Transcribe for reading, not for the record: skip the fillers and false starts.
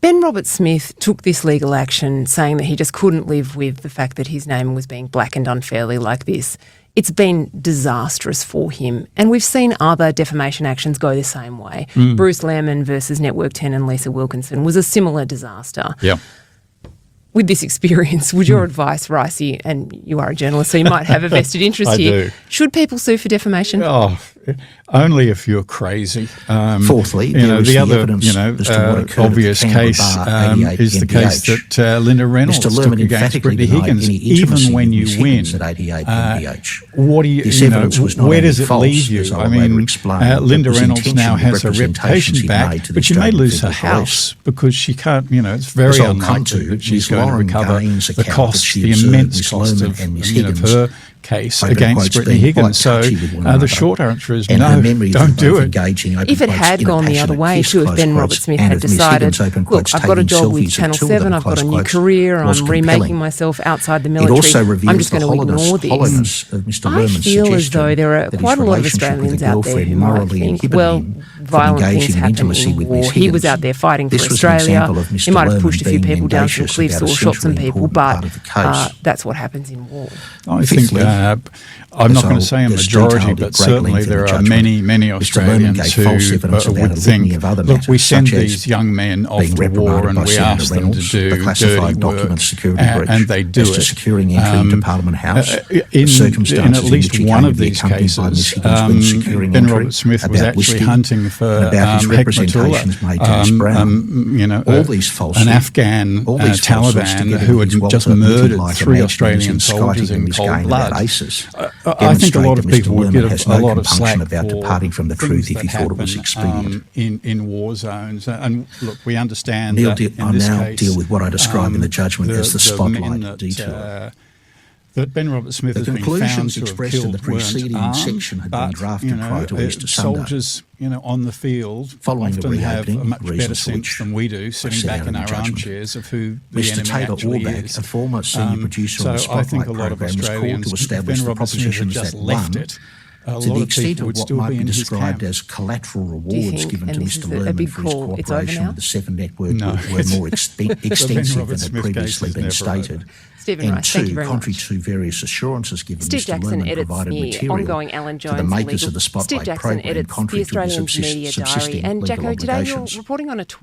Ben Roberts-Smith took this legal action saying that he just couldn't live with the fact that his name was being blackened unfairly like this. It's been disastrous for him. And we've seen other defamation actions go the same way. Bruce Lehrmann versus Network 10 and Lisa Wilkinson was a similar disaster. Yeah. With this experience, would your advice, Ricey, and you are a journalist, so you might have a vested interest here, do. should people sue for defamation? Oh, only if you're crazy. Fourthly, the other obvious case is the case that Linda Reynolds took against Brittany Higgins. Even when you win, what do where does it leave you? I mean, Linda Reynolds now has her reputation back, but she may lose her house because she can't. It's very unlikely that she's going to recover the cost, the immense cost of her case against Brittany Higgins. So the short answer is no, don't do it. If it had gone the other way too, if Ben Roberts-Smith had decided, look, I've got a job with Channel 7, I've got a new career, I'm remaking myself outside the military, I'm just going to ignore this. I feel as though there are quite a lot of Australians out there who might think, well, violent things happen in war. He was out there fighting for Australia. He might have pushed a few people down some cliffs or shot some people, but that's what happens in war. I think I'm not going to say a majority, but certainly there are many Australians who would think, look, we send these young men off to war and we ask them to do dirty work, and they do it. In at least one of these cases, Ben Roberts-Smith was actually hunting for Hekmatullah, an Afghan Taliban who had just murdered 3 Australian soldiers in cold blood. I think a lot of people would get a lot of slack for departing from the truth if you thought it was expedient in war zones. And look, we understand that in this case, deal with what I describe in the judgment as the spotlight detour. That Ben Roberts-Smith has been found to have killed the preceding section had been drafted prior to Easter Sunday. Soldiers, on the field often have a much better sense than we do, sitting back in our armchairs, of who the enemy actually is. A former senior producer on the Spotlight program, was called to establish the propositions that left it. To the extent of what might be described as collateral rewards given to Mr. Lehrmann for his cooperation with the Seven Network were more extensive than had previously been stated. Stephen Rice, thank you very much. Contrary to various assurances given, Steve Mr. Jackson Lehrmann edits provided the material ongoing Alan Jones to the makers legal. of the Spotlight Steve Jackson program, edits the contrary to his Australian Media Diary. subsisting And legal Jacko, today you're obligations. reporting on a tweet.